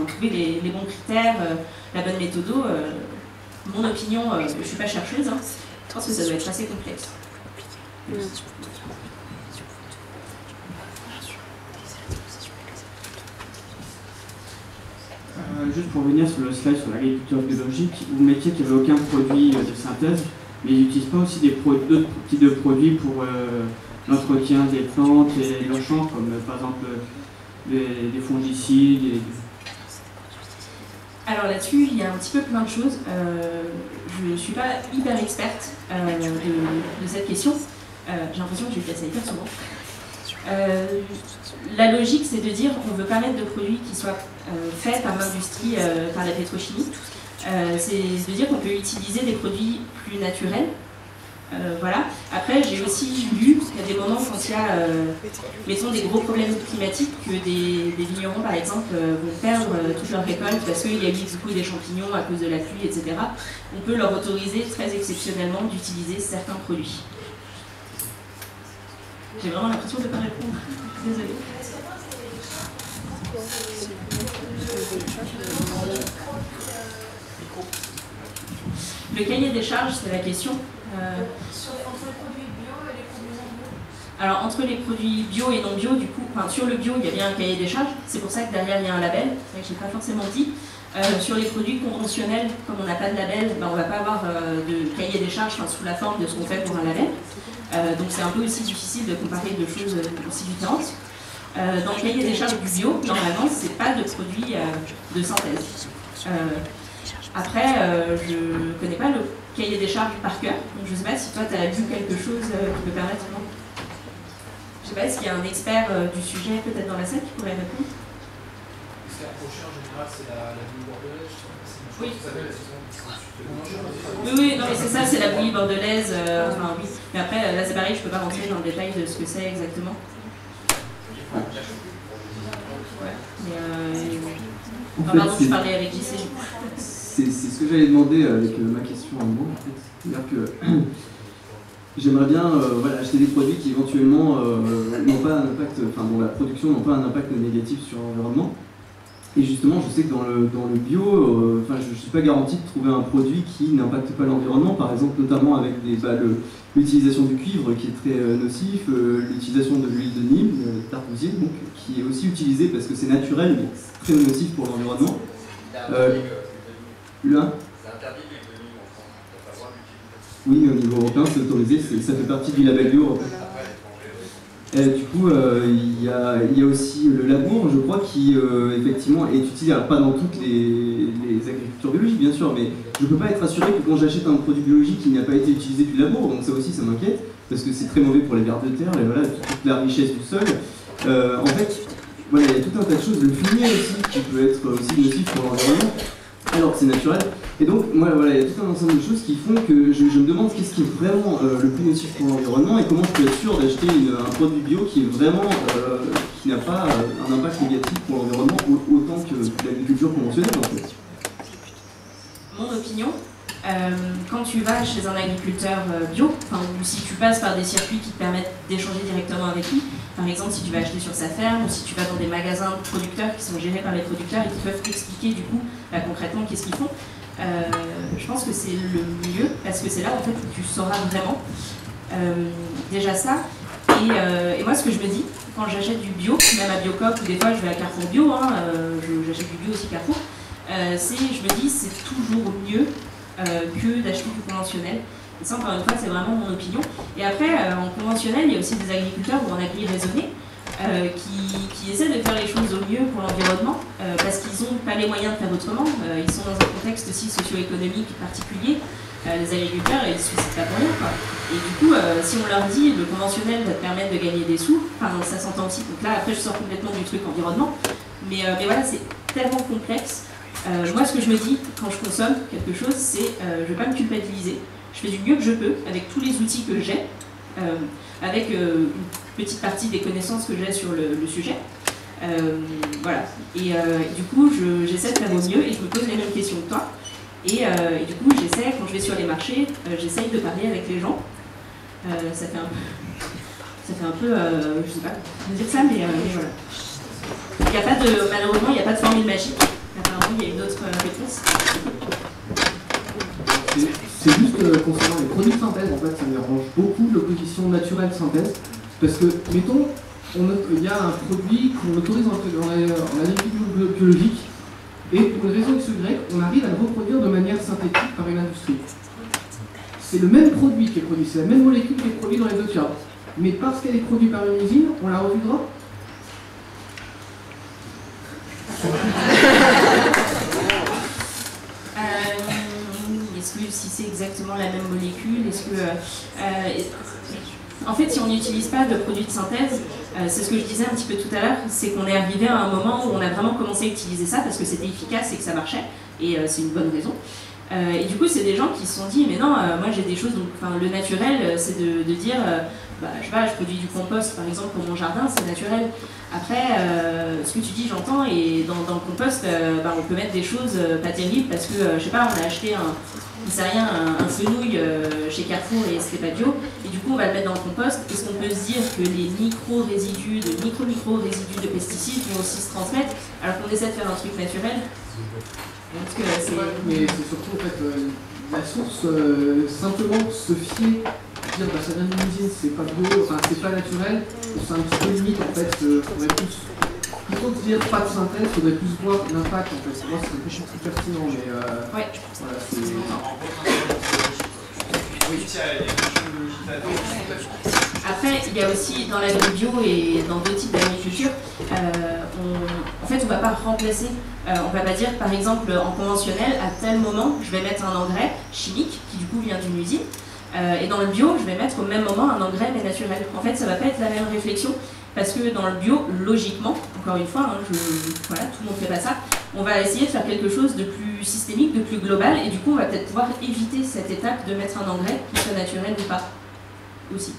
trouver les bons critères, la bonne méthode. Mon opinion, je ne suis pas chercheuse, hein, je pense que ça doit être assez complexe. Juste pour revenir sur le slide sur l'agriculture biologique, vous mettiez qu'il n'y avait aucun produit de synthèse, mais ils n'utilisent pas aussi d'autres types de produits pour l'entretien des plantes et leurs champs, comme par exemple des fongicides. Alors là-dessus, il y a un petit peu plein de choses. Je ne suis pas hyper experte de cette question. J'ai l'impression que je vais passer hyper souvent. La logique, c'est de dire qu'on veut pas mettre de produits qui soient faits par l'industrie, par la pétrochimie. C'est de dire qu'on peut utiliser des produits plus naturels. Voilà. Après, j'ai aussi lu qu'il y a des moments quand il y a, mettons, des gros problèmes climatiques, que des vignerons, par exemple, vont perdre toute leur récolte parce qu'il y a eu du coup des champignons à cause de la pluie, etc. On peut leur autoriser très exceptionnellement d'utiliser certains produits. J'ai vraiment l'impression de ne pas répondre. Désolée. Le cahier des charges, c'est la question. Entre les produits bio et les produits non bio. Alors, entre les produits bio et non bio, du coup, sur le bio, il y a bien un cahier des charges. C'est pour ça que derrière, il y a un label. C'est vrai que je n'ai pas forcément dit. Sur les produits conventionnels, comme on n'a pas de label, on ne va pas avoir de cahier des charges sous la forme de ce qu'on fait pour un label. Donc c'est un peu aussi difficile de comparer deux choses aussi différentes. Dans le cahier des charges du bio, normalement, ce n'est pas de produits de synthèse. Après, je ne connais pas le cahier des charges par cœur, donc je ne sais pas si toi tu as vu quelque chose qui peut permettre. Non, je ne sais pas, est-ce qu'il y a un expert du sujet peut-être dans la salle qui pourrait répondre? Ce qui est approché en général, c'est la bouillie bordelaise. Oui. Oui, oui, non mais c'est ça, c'est la bouillie bordelaise. Oui. Mais après, là c'est pareil, je ne peux pas rentrer dans le détail de ce que c'est exactement. Ouais. Mais, pardon, je parlais avec JC. C'est ce que j'allais demander avec ma question à moi, en fait. C'est-à-dire que j'aimerais bien acheter des produits qui éventuellement n'ont pas un impact, dont la production n'a pas un impact négatif sur l'environnement. Et justement, je sais que dans le bio, je ne suis pas garanti de trouver un produit qui n'impacte pas l'environnement, par exemple notamment avec l'utilisation du cuivre qui est très nocif, l'utilisation de l'huile de Nîmes, d'argousier, donc qui est aussi utilisée parce que c'est naturel mais très nocif pour l'environnement. C'est interdit l'huile de Nîmes en France, on peut pas avoir l'utilisation. Oui, mais au niveau européen, c'est autorisé, ça fait partie du label bio européen. Du coup, il y a aussi le labour, je crois, qui effectivement est utilisé, alors pas dans toutes les agricultures biologiques bien sûr, mais je ne peux pas être assuré que quand j'achète un produit biologique, il n'a pas été utilisé du labour, donc ça aussi ça m'inquiète, parce que c'est très mauvais pour les vers de terre, et voilà, toute la richesse du sol. En fait, voilà, il y a tout un tas de choses, le fumier aussi, qui peut être aussi nocif pour l'environnement, alors que c'est naturel. Et donc, il y a tout un ensemble de choses qui font que je me demande qu'est-ce qui est vraiment le plus nocif pour l'environnement et comment je peux être sûr d'acheter un produit bio qui est vraiment qui n'a pas un impact négatif pour l'environnement autant que l'agriculture conventionnelle en fait. Mon opinion, quand tu vas chez un agriculteur bio, ou si tu passes par des circuits qui te permettent d'échanger directement avec lui, par exemple si tu vas acheter sur sa ferme ou si tu vas dans des magasins de producteurs qui sont gérés par les producteurs et qui peuvent t'expliquer du coup concrètement qu'est-ce qu'ils font, je pense que c'est le mieux parce que c'est là en fait où tu sauras vraiment déjà ça. Et moi ce que je me dis quand j'achète du bio, même à Biocoop ou des fois je vais à Carrefour Bio, j'achète du bio aussi Carrefour, je me dis c'est toujours mieux que d'acheter du conventionnel. Et ça, encore une fois, c'est vraiment mon opinion. Et après, en conventionnel, il y a aussi des agriculteurs ou en agri raisonné qui essaient de faire les choses au mieux pour l'environnement parce qu'ils n'ont pas les moyens de faire autrement. Ils sont dans un contexte aussi socio-économique particulier. Les agriculteurs, ils ne se suicident pas pour rien, quoi. Et du coup, si on leur dit le conventionnel va te permettre de gagner des sous, ça s'entend aussi. Donc là, après, je sors complètement du truc environnement. Mais voilà, c'est tellement complexe. Moi, ce que je me dis quand je consomme quelque chose, c'est je ne vais pas me culpabiliser. Je fais du mieux que je peux avec tous les outils que j'ai, avec une petite partie des connaissances que j'ai sur le sujet. Voilà. Et du coup, j'essaie de faire au mieux et je me pose les mêmes questions que toi. Et du coup, j'essaie, quand je vais sur les marchés, j'essaye de parler avec les gens. Ça fait un peu... Ça fait un peu, je sais pas comment dire ça, mais voilà. Il y a pas de, malheureusement, il n'y a pas de formule magique. Apparemment, il y a une autre réponse. C'est juste concernant les produits de synthèse, en fait, ça me dérange beaucoup l'opposition naturelle-synthèse. Parce que, mettons, il y a un produit qu'on autorise en agriculture biologique, et pour une raison X ou Y, on arrive à le reproduire de manière synthétique par une industrie. C'est le même produit qui est produit, c'est la même molécule qui est produite dans les deux cas. Mais parce qu'elle est produite par une usine, on la refusera. Est-ce que si c'est exactement la même molécule, est-ce que... en fait, si on n'utilise pas de produits de synthèse, c'est ce que je disais un petit peu tout à l'heure, c'est qu'on est arrivé à un moment où on a vraiment commencé à utiliser ça parce que c'était efficace et que ça marchait, et c'est une bonne raison. Et du coup, c'est des gens qui se sont dit, mais non, moi j'ai des choses, donc, le naturel, c'est de dire, je sais pas, je produis du compost par exemple pour mon jardin, c'est naturel. Après, ce que tu dis, j'entends, et dans le compost, on peut mettre des choses pas terribles parce que, je sais pas, on a acheté un fenouil chez Carrefour et c'était pas bio, et du coup on va le mettre dans le compost. Est-ce qu'on peut se dire que les micro-résidus résidus de pesticides vont aussi se transmettre alors qu'on essaie de faire un truc naturel? Mais c'est surtout en fait la source, simplement se fier, dire ça vient d'une usine, c'est pas bio, enfin c'est pas naturel, c'est un petit peu limite en fait. Faudrait plus, plutôt que de dire pas de synthèse, il faudrait plus voir l'impact en fait. Moi c'est beaucoup plus pertinent, mais ouais. Voilà, c'est. Après, il y a aussi dans l'agri-bio et dans d'autres types d'agriculture, en fait, on ne va pas remplacer. On ne va pas dire, par exemple, en conventionnel, à tel moment, je vais mettre un engrais chimique qui du coup vient d'une usine. Et dans le bio, je vais mettre au même moment un engrais mais naturel. En fait, ça ne va pas être la même réflexion parce que dans le bio, logiquement, encore une fois, voilà, tout le monde ne fait pas ça, on va essayer de faire quelque chose de plus systémique, de plus global, et du coup, on va peut-être pouvoir éviter cette étape de mettre un engrais qui soit naturel ou pas, aussi.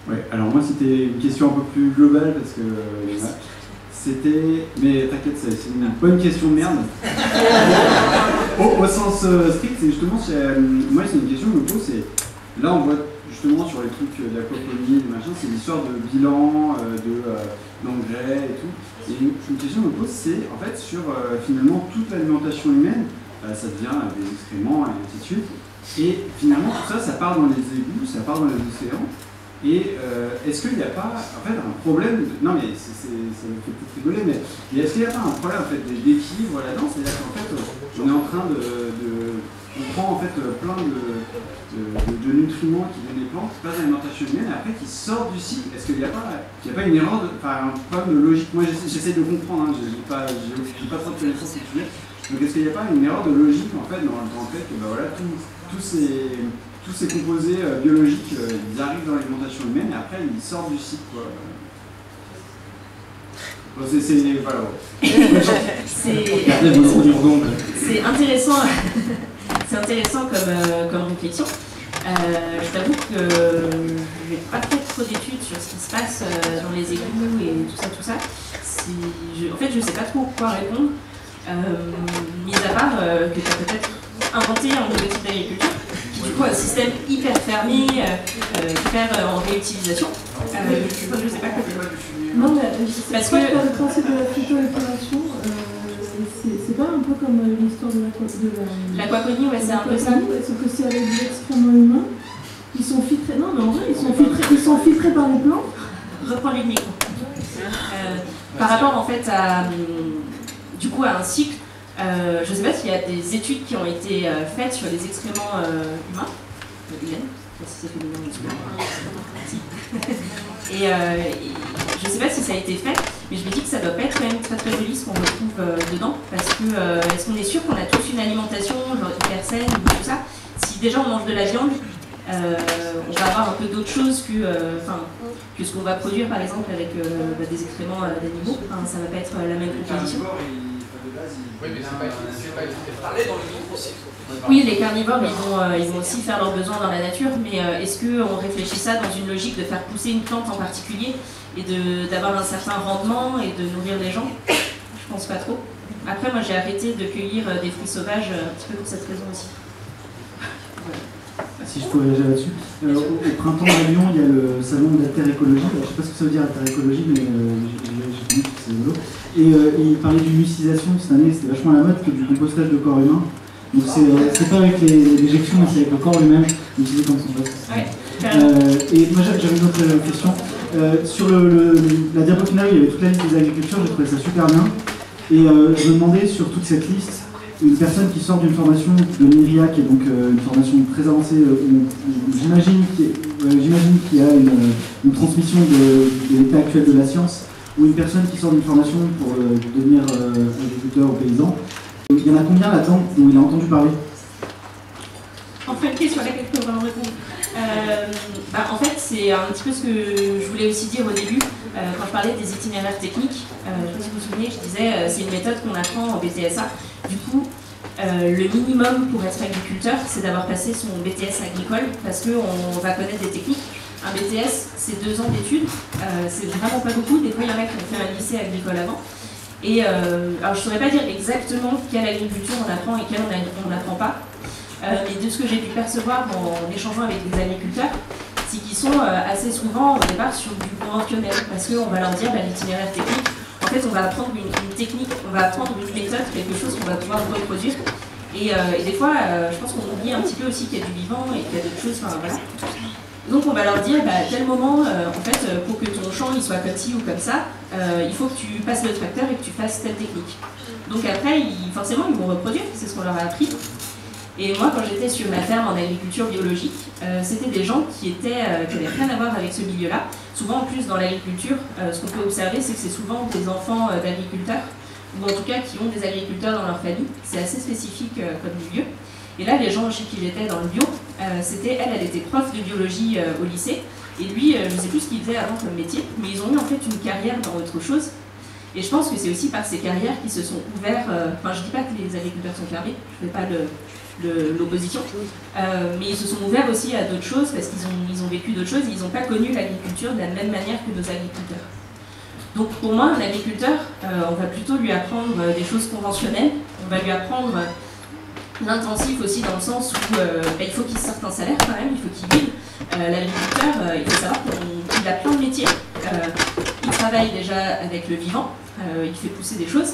Ouais, alors moi c'était une question un peu plus globale parce que c'était, mais t'inquiète, c'est une bonne question de merde. Au sens strict, c'est justement, moi c'est une question que je me pose, c'est là on voit justement sur les trucs d'aquaponie, machin, c'est l'histoire de bilan, d'engrais et tout. Et une question que je me pose, c'est en fait sur finalement toute l'alimentation humaine, ça devient des excréments et ainsi de suite. Et finalement tout ça, ça part dans les égouts, ça part dans les océans. Et est-ce qu'il n'y a pas en fait un problème non mais ça me fait tout rigoler, mais est-ce qu'il n'y a pas un problème en fait d'équilibre là-dedans, c'est-à-dire qu'en fait on est en train on prend en fait plein de nutriments qui viennent des plantes, qui passent dans l'alimentation humaine et après qui sortent du cycle. Est-ce qu'il n'y a pas une erreur, un problème de logique? Moi j'essaie de comprendre, j'ai pas trop de connaissances sur le sujet, donc est-ce qu'il n'y a pas une erreur de logique en fait dans le fait que voilà, tous ces composés biologiques, ils arrivent dans l'alimentation humaine et après ils sortent du cycle, quoi. Bon, c'est intéressant, c'est intéressant comme réflexion. Je t'avoue que je n'ai pas fait trop d'études sur ce qui se passe dans les égouts et tout ça. En fait, je ne sais pas trop quoi répondre, mis à part que tu as peut-être inventé un nouveau type d'agriculture. Du coup, un système hyper fermé, hyper en réutilisation. Je sais pas quoi dire. Non, mais parce que le principe de la phytoaltération, c'est pas un peu comme l'histoire de l'aquaponie, ouais, c'est un peu ça. Sauf que c'est avec des excréments humains. Ils sont filtrés. Non, mais en vrai, ils sont filtrés par les plantes. Reprends le micro. Par rapport en fait à un cycle. Je ne sais pas s'il y a des études qui ont été faites sur les excréments humains, humaines, je ne sais pas si c'est féminin ou masculin. Et je ne sais pas si ça a été fait, mais je me dis que ça ne doit pas être quand même très très joli ce qu'on retrouve dedans, parce que est-ce qu'on est sûr qu'on a tous une alimentation genre hyper saine ou tout ça? Si déjà on mange de la viande, on va avoir un peu d'autres choses que ce qu'on va produire par exemple avec des excréments d'animaux. Ça ne va pas être la même composition. Oui, mais c'est pas parlé dans le microcycle. Oui, les carnivores, ils vont aussi faire leurs besoins dans la nature, mais est-ce qu'on réfléchit ça dans une logique de faire pousser une plante en particulier et d'avoir un certain rendement et de nourrir les gens? Je pense pas trop. Après, moi, j'ai arrêté de cueillir des fruits sauvages un petit peu pour cette raison aussi. Voilà. si je peux réagir là-dessus. Au printemps à Lyon, il y a le salon de la terre écologique. Alors, je ne sais pas ce que ça veut dire la terre écologique, mais j'ai vu que c'est rigolo. Et il parlait d'une mucisation cette année, c'était vachement à la mode, que du compostage de corps humain. Donc c'est pas avec l'éjection, mais c'est avec le corps lui-même, utilisé comme compost. Et moi j'avais une autre question. Sur la diapo finale, il y avait toute la liste des agricultures, j'ai trouvé ça super bien. Et je me demandais sur toute cette liste, une personne qui sort d'une formation de NIRIA, qui est donc une formation très avancée, j'imagine qu'il y a une transmission de l'état actuel de la science, ou une personne qui sort d'une formation pour devenir agriculteur ou paysan. Il y en a combien là-dedans dont il a entendu parler? En fait, une question à laquelle je peux vraiment répondre. En fait, c'est un petit peu ce que je voulais aussi dire au début, quand je parlais des itinéraires techniques. Je ne sais pas si vous vous souvenez, je disais c'est une méthode qu'on apprend au BTSA. Du coup, le minimum pour être agriculteur, c'est d'avoir passé son BTS agricole, parce qu'on va connaître des techniques. Un BTS, c'est 2 ans d'études, c'est vraiment pas beaucoup. Des fois, il y en a qui ont fait un lycée agricole avant. Et alors, je ne saurais pas dire exactement quelle agriculture on apprend et quelle on n'apprend pas. Mais de ce que j'ai pu percevoir en échangeant avec des agriculteurs, c'est qu'ils sont assez souvent au départ sur du conventionnel, parce qu'on va leur dire l'itinéraire technique, en fait on va apprendre une technique, on va apprendre une méthode, quelque chose qu'on va pouvoir reproduire. Et des fois, je pense qu'on oublie un petit peu aussi qu'il y a du vivant et qu'il y a d'autres choses, enfin voilà. Donc on va leur dire, à tel moment, en fait, pour que ton champ il soit comme ci ou comme ça, il faut que tu passes le tracteur et que tu fasses telle technique. Donc après, forcément, ils vont reproduire, c'est ce qu'on leur a appris. Et moi, quand j'étais sur la ferme en agriculture biologique, c'était des gens qui n'avaient rien à voir avec ce milieu-là. Souvent, en plus, dans l'agriculture, ce qu'on peut observer, c'est que c'est souvent des enfants d'agriculteurs, ou en tout cas qui ont des agriculteurs dans leur famille. C'est assez spécifique comme milieu. Et là, les gens chez qui j'étais dans le bio, elle était prof de biologie au lycée. Et lui, je ne sais plus ce qu'il faisait avant comme métier, mais ils ont eu en fait une carrière dans autre chose. Et je pense que c'est aussi par ces carrières qui se sont ouverts. Enfin, je ne dis pas que les agriculteurs sont fermés, je ne fais pas l'opposition, mais ils se sont ouverts aussi à d'autres choses parce qu'ils ont vécu d'autres choses, ils n'ont pas connu l'agriculture de la même manière que nos agriculteurs. Donc pour moi, un agriculteur, on va plutôt lui apprendre des choses conventionnelles, on va lui apprendre l'intensif aussi dans le sens où il faut qu'il sorte un salaire quand même, il faut qu'il vive. L'agriculteur, il faut savoir qu'il a plein de métiers. Il travaille déjà avec le vivant, il fait pousser des choses.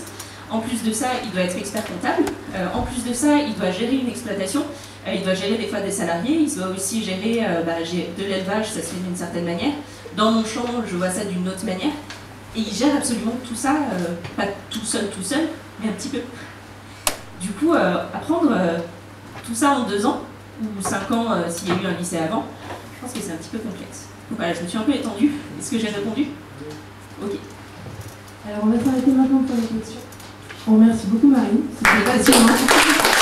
En plus de ça, il doit être expert comptable. En plus de ça, il doit gérer une exploitation. Il doit gérer des fois des salariés. Il doit aussi gérer de l'élevage, ça se fait d'une certaine manière. Dans mon champ, je vois ça d'une autre manière. Et il gère absolument tout ça, pas tout seul, mais un petit peu. Du coup, apprendre tout ça en 2 ans, ou 5 ans s'il y a eu un lycée avant, je pense que c'est un petit peu complexe. Donc voilà, je me suis un peu étendue. Est-ce que j'ai répondu? Ok. Alors on va s'arrêter maintenant pour les questions. On remercie beaucoup Marine, c'était passionnant.